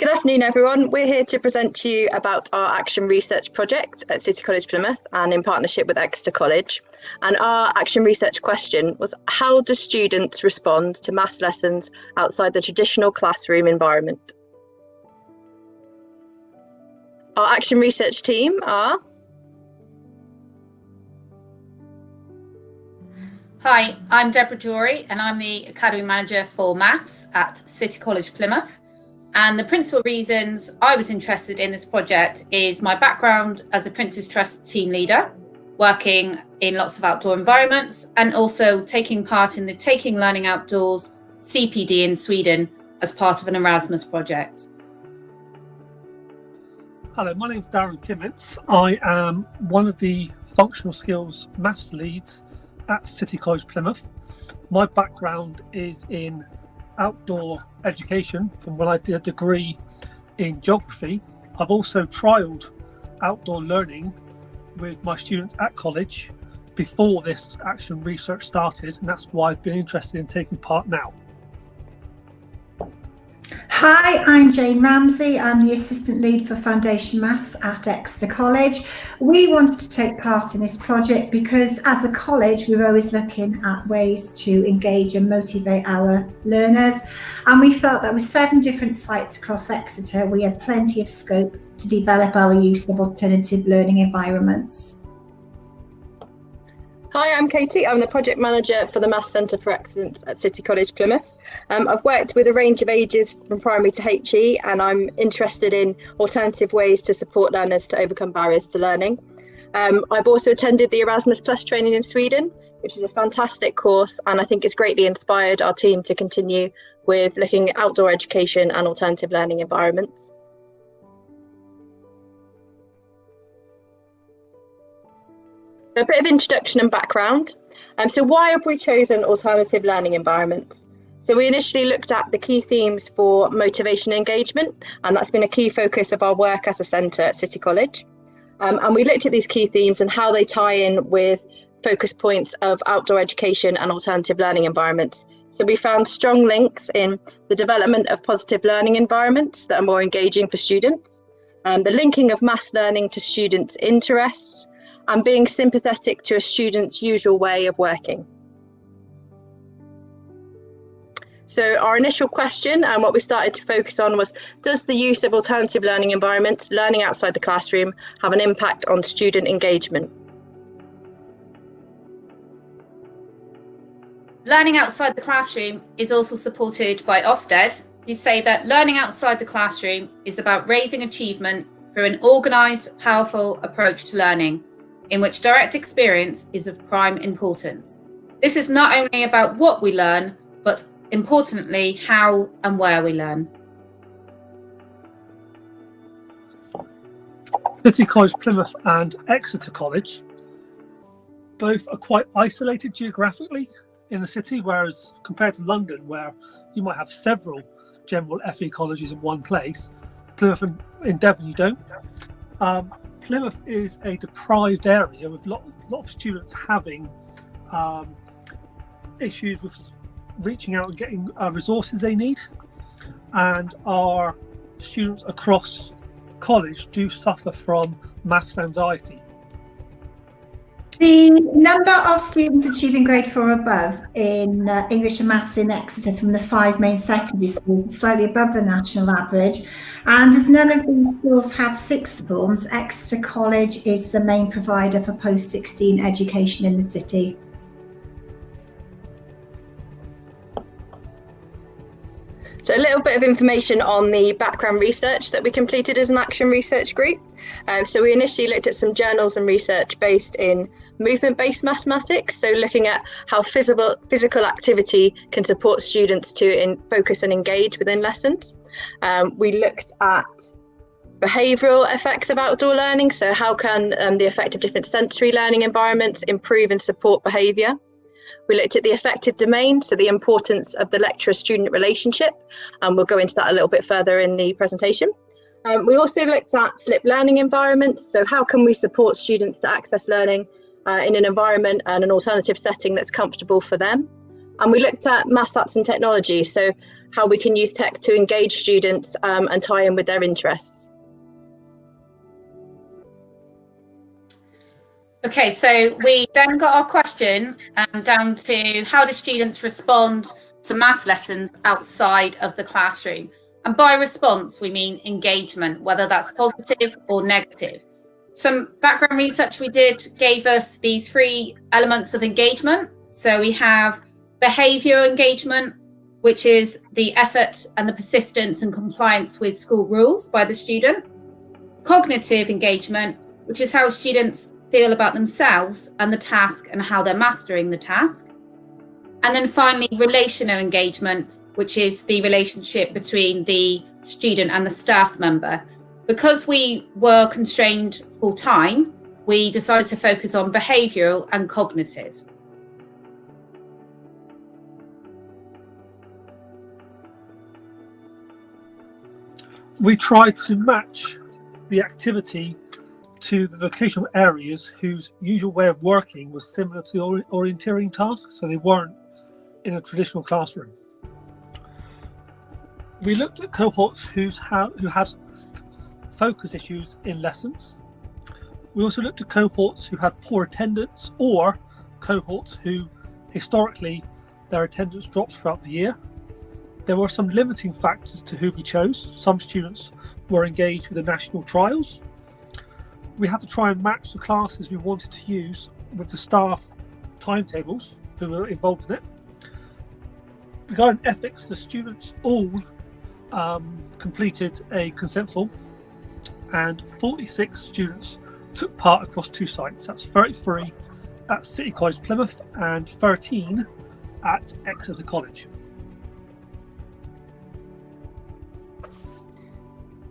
Good afternoon, everyone. We're here to present to you about our action research project at City College Plymouth and in partnership with Exeter College. And our action research question was, how do students respond to maths lessons outside the traditional classroom environment? Our action research team are... Hi, I'm Deborah Jory and I'm the Academy Manager for Maths at City College Plymouth. And the principal reasons I was interested in this project is my background as a Prince's Trust team leader, working in lots of outdoor environments, and also taking part in the Taking Learning Outdoors CPD in Sweden as part of an Erasmus project. Hello, my name is Darren Kimmins. I am one of the functional skills maths leads at City College Plymouth. My background is in outdoor education from when I did a degree in geography. I've also trialled outdoor learning with my students at college before this action research started, and that's why I've been interested in taking part now. Hi, I'm Jane Ramsey. I'm the Assistant Lead for Foundation Maths at Exeter College. We wanted to take part in this project because as a college, we're always looking at ways to engage and motivate our learners. And we felt that with 7 different sites across Exeter, we had plenty of scope to develop our use of alternative learning environments. Hi, I'm Katie. I'm the Project Manager for the Maths Centre for Excellence at City College Plymouth. I've worked with a range of ages from primary to HE, and I'm interested in alternative ways to support learners to overcome barriers to learning. I've also attended the Erasmus Plus training in Sweden, which is a fantastic course, and I think it's greatly inspired our team to continue with looking at outdoor education and alternative learning environments. A bit of introduction and background. So why have we chosen alternative learning environments? So we initially looked at the key themes for motivation and engagement, and that's been a key focus of our work as a centre at City College. And we looked at these key themes and how they tie in with focus points of outdoor education and alternative learning environments. So we found strong links in the development of positive learning environments that are more engaging for students, the linking of maths learning to students' interests, and being sympathetic to a student's usual way of working. So our initial question and what we started to focus on was, does the use of alternative learning environments, learning outside the classroom, have an impact on student engagement? Learning outside the classroom is also supported by Ofsted, who say that learning outside the classroom is about raising achievement through an organised, powerful approach to learning, in which direct experience is of prime importance. This is not only about what we learn, but importantly, how and where we learn. City College Plymouth and Exeter College both are quite isolated geographically in the city, whereas compared to London, where you might have several general FE colleges in one place, Plymouth and in Devon you don't. Plymouth is a deprived area with a lot of students having issues with reaching out and getting resources they need, and our students across college do suffer from maths anxiety. The number of students achieving grade 4 or above in English and Maths in Exeter from the 5 main secondary schools is slightly above the national average. And as none of these schools have sixth forms, Exeter College is the main provider for post-16 education in the city. So a little bit of information on the background research that we completed as an action research group. So we initially looked at some journals and research based in movement-based mathematics, so looking at how physical activity can support students to focus and engage within lessons. We looked at behavioural effects of outdoor learning, so how can the effect of different sensory learning environments improve and support behaviour. We looked at the affective domain, so the importance of the lecturer-student relationship, and we'll go into that a little bit further in the presentation. We also looked at flipped learning environments, so how can we support students to access learning in an environment and an alternative setting that's comfortable for them. And we looked at maths, apps and technology, so how we can use tech to engage students and tie in with their interests. Okay, so we then got our question down to how do students respond to maths lessons outside of the classroom? And by response, we mean engagement, whether that's positive or negative. Some background research we did gave us these 3 elements of engagement. So we have behavioural engagement, which is the effort and the persistence and compliance with school rules by the student. Cognitive engagement, which is how students feel about themselves and the task and how they're mastering the task. And then finally, relational engagement, which is the relationship between the student and the staff member. Because we were constrained full time, we decided to focus on behavioural and cognitive. We tried to match the activity to the vocational areas whose usual way of working was similar to the orienteering task, so they weren't in a traditional classroom. We looked at cohorts who had focus issues in lessons. We also looked at cohorts who had poor attendance or cohorts who historically their attendance drops throughout the year. There were some limiting factors to who we chose. Some students were engaged with the national trials. We had to try and match the classes we wanted to use with the staff timetables who were involved in it. Regarding ethics, the students all completed a consent form, and 46 students took part across 2 sites. That's 33 at City College Plymouth and 13 at Exeter College.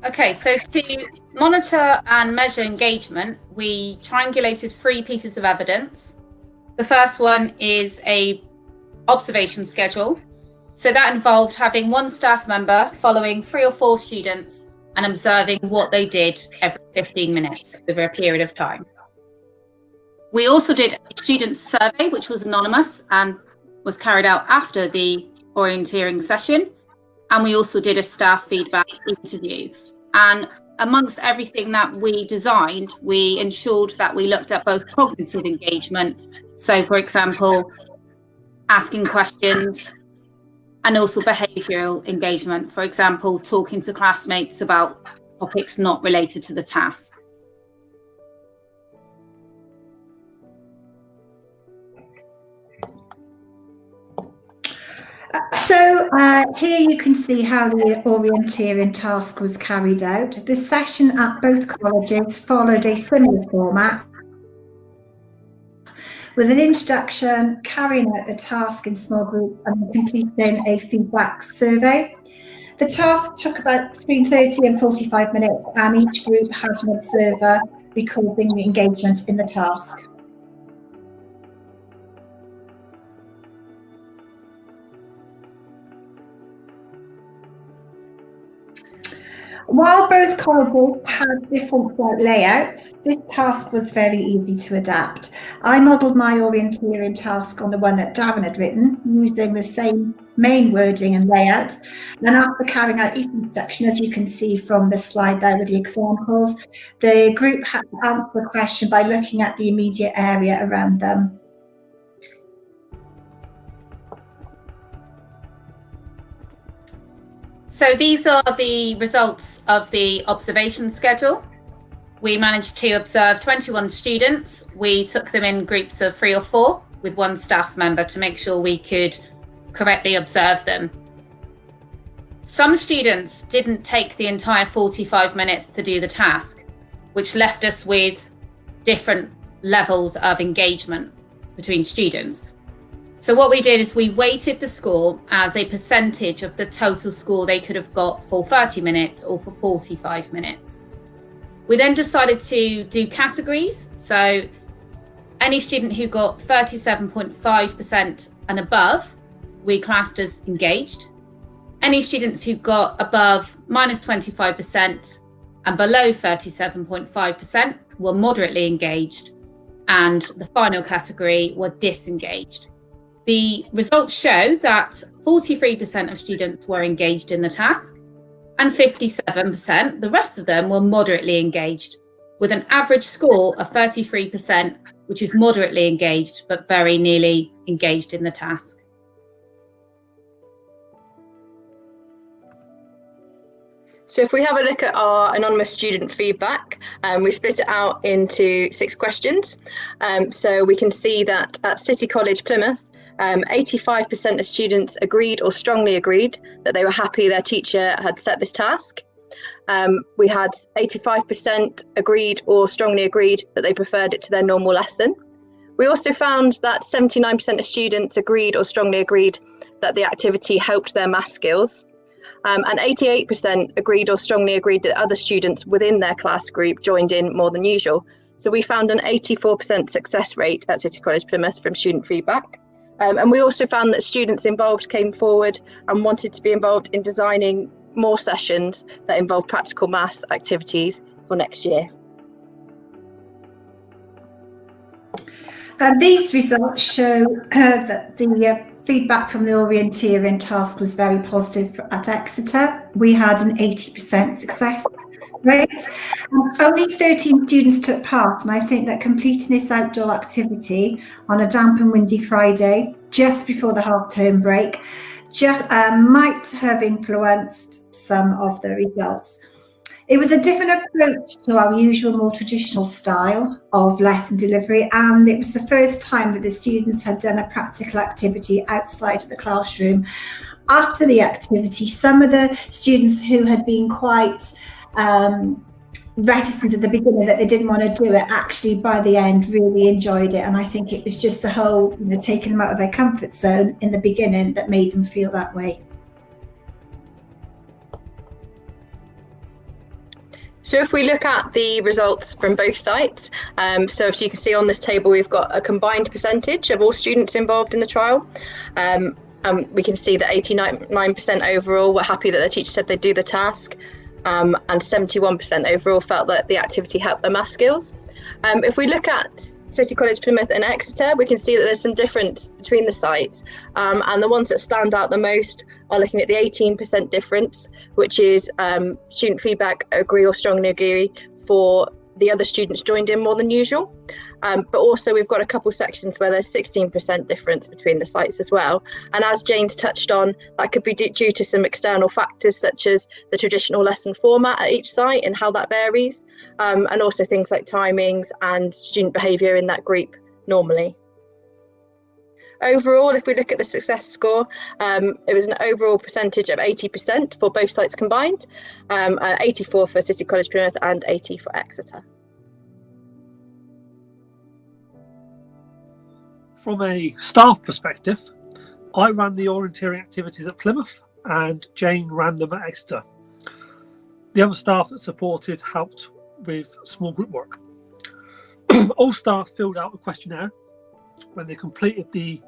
Okay, so to monitor and measure engagement, we triangulated 3 pieces of evidence. The first one is a observation schedule. So that involved having 1 staff member following 3 or 4 students and observing what they did every 15 minutes over a period of time. We also did a student survey, which was anonymous and was carried out after the orienteering session. And we also did a staff feedback interview. And amongst everything that we designed, we ensured that we looked at both cognitive engagement. So, for example, asking questions, and also behavioural engagement. For example, talking to classmates about topics not related to the task. So here you can see how the orienteering task was carried out. The session at both colleges followed a similar format, with an introduction, carrying out the task in small groups and completing a feedback survey. The task took about between 30 and 45 minutes, and each group has an observer recording the engagement in the task. While both colleges had different layouts, this task was very easy to adapt. I modelled my orienteering task on the one that Darren had written, using the same main wording and layout. And after carrying out each instruction, as you can see from the slide there with the examples, the group had to answer the question by looking at the immediate area around them. So these are the results of the observation schedule. We managed to observe 21 students. We took them in groups of 3 or 4 with 1 staff member to make sure we could correctly observe them. Some students didn't take the entire 45 minutes to do the task, which left us with different levels of engagement between students. So what we did is we weighted the score as a percentage of the total score they could have got for 30 minutes or for 45 minutes. We then decided to do categories. So any student who got 37.5% and above, we classed as engaged. Any students who got above -25% and below 37.5% were moderately engaged. And the final category were disengaged. the results show that 43% of students were engaged in the task, and 57%, the rest of them, were moderately engaged, with an average score of 33%, which is moderately engaged, but very nearly engaged in the task. So if we have a look at our anonymous student feedback, we split it out into 6 questions. So we can see that at City College Plymouth, 85% of students agreed or strongly agreed that they were happy their teacher had set this task. We had 85% agreed or strongly agreed that they preferred it to their normal lesson. We also found that 79% of students agreed or strongly agreed that the activity helped their maths skills. And 88% agreed or strongly agreed that other students within their class group joined in more than usual. So we found an 84% success rate at City College Plymouth from student feedback. And we also found that students involved came forward and wanted to be involved in designing more sessions that involve practical maths activities for next year. These results show that the feedback from the orienteering task was very positive at Exeter. We had an 80% success rate. Only 13 students took part, and I think that completing this outdoor activity on a damp and windy Friday, just before the half-term break, might have influenced some of the results. It was a different approach to our usual, more traditional style of lesson delivery, and it was the first time that the students had done a practical activity outside of the classroom. After the activity, some of the students who had been quite reticent at the beginning that they didn't want to do it, actually by the end really enjoyed it, and I think it was just the whole, taking them out of their comfort zone in the beginning that made them feel that way. So if we look at the results from both sites, so as you can see on this table, we've got a combined percentage of all students involved in the trial. And we can see that 89% overall were happy that their teacher said they'd do the task, and 71% overall felt that the activity helped their math skills. If we look at City College Plymouth and Exeter, we can see that there's some difference between the sites, and the ones that stand out the most are looking at the 18% difference, which is student feedback agree or strongly agree for the other students joined in more than usual. But also we've got a couple sections where there's 16% difference between the sites as well. And as Jane's touched on, that could be due to some external factors such as the traditional lesson format at each site and how that varies, and also things like timings and student behaviour in that group normally. Overall, if we look at the success score, it was an overall percentage of 80% for both sites combined, 84 for City College Plymouth and 80 for Exeter. From a staff perspective, I ran the orienteering activities at Plymouth and Jane ran them at Exeter. The other staff that supported helped with small group work. All staff filled out a questionnaire when they completed the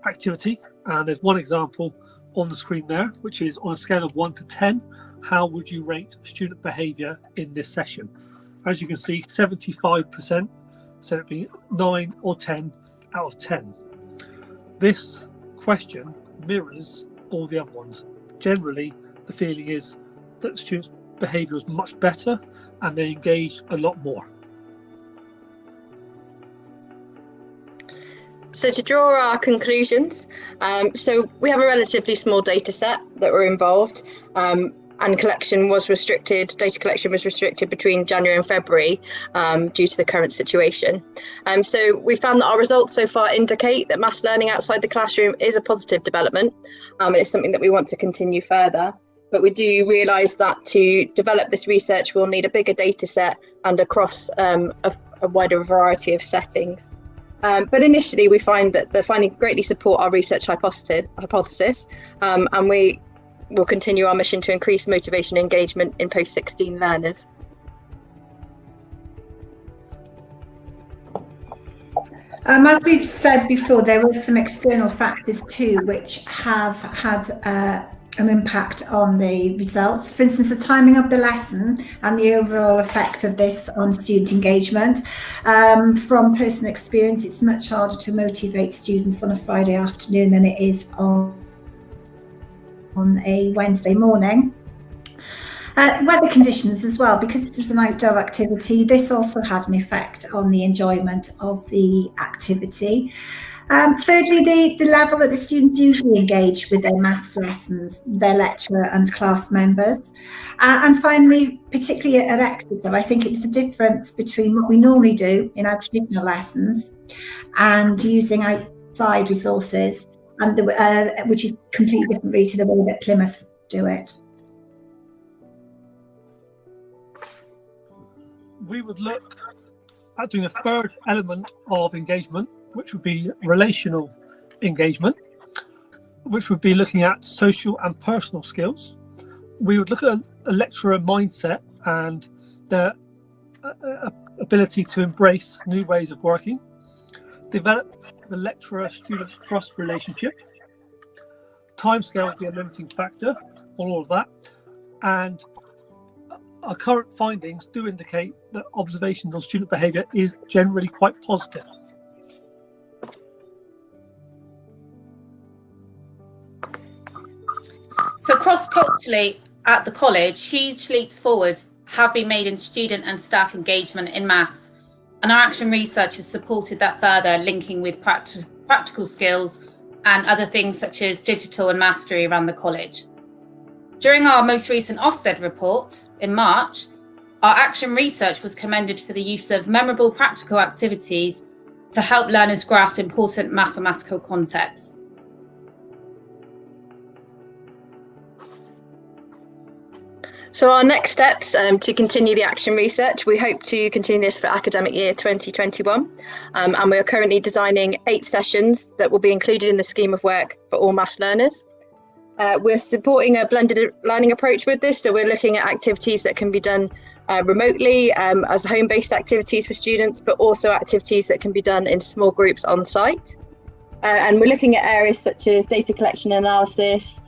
activity, and there's one example on the screen there, which is on a scale of 1 to 10, how would you rate student behaviour in this session? As you can see, 75% said it'd be 9 or 10 out of 10. This question mirrors all the other ones. Generally, the feeling is that the students' behaviour was much better and they engaged a lot more. So to draw our conclusions, so we have a relatively small data set that were involved, and data collection was restricted between January and February due to the current situation. So we found that our results so far indicate that maths learning outside the classroom is a positive development, and it's something that we want to continue further. But we do realise that to develop this research, we'll need a bigger data set and across a wider variety of settings. But initially, we find that the findings greatly support our research hypothesis, and we will continue our mission to increase motivation and engagement in post-16 learners. As we've said before, there were some external factors too, which have had an impact on the results. For instance, the timing of the lesson and the overall effect of this on student engagement. From personal experience, it's much harder to motivate students on a Friday afternoon than it is on a Wednesday morning. Weather conditions as well, because it is an outdoor activity. This also had an effect on the enjoyment of the activity. Thirdly, the level that the students usually engage with their maths lessons, their lecturer and class members. And finally, particularly at Exeter, I think it was the difference between what we normally do in our traditional lessons and using outside resources, and which is completely different to the way that Plymouth do it. We would look at doing a third element of engagement, which would be relational engagement, which would be looking at social and personal skills. We would look at a lecturer mindset and their ability to embrace new ways of working, develop the lecturer-student trust relationship. Timescale would be a limiting factor on all of that, and our current findings do indicate that observations on student behaviour is generally quite positive. So cross-culturally at the college, huge leaps forwards have been made in student and staff engagement in maths, and our action research has supported that further, linking with practical skills and other things such as digital and mastery around the college. During our most recent Ofsted report in March, our action research was commended for the use of memorable practical activities to help learners grasp important mathematical concepts. So our next steps to continue the action research, we hope to continue this for academic year 2021, and we are currently designing 8 sessions that will be included in the scheme of work for all maths learners. We're supporting a blended learning approach with this, so we're looking at activities that can be done remotely as home-based activities for students, but also activities that can be done in small groups on site. And we're looking at areas such as data collection and analysis,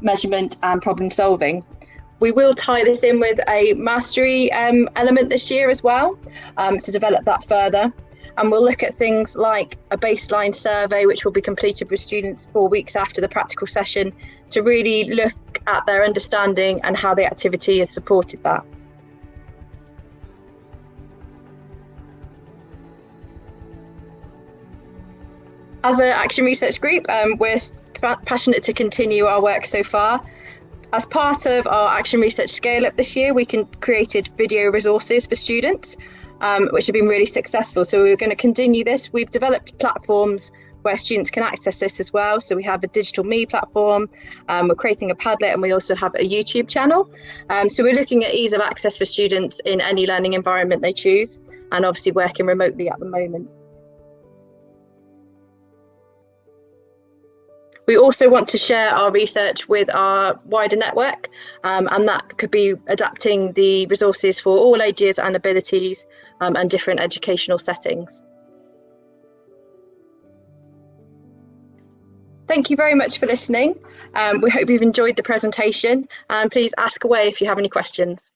measurement and problem solving. We will tie this in with a mastery element this year as well, to develop that further. And we'll look at things like a baseline survey, which will be completed with students 4 weeks after the practical session, to really look at their understanding and how the activity has supported that. As an action research group, we're passionate to continue our work so far. As part of our action research scale up this year, we created video resources for students, which have been really successful. So we're going to continue this. We've developed platforms where students can access this as well. So we have a digital me platform, we're creating a Padlet, and we also have a YouTube channel. So we're looking at ease of access for students in any learning environment they choose, and obviously working remotely at the moment. We also want to share our research with our wider network, and that could be adapting the resources for all ages and abilities and different educational settings. Thank you very much for listening. We hope you've enjoyed the presentation, and please ask away if you have any questions.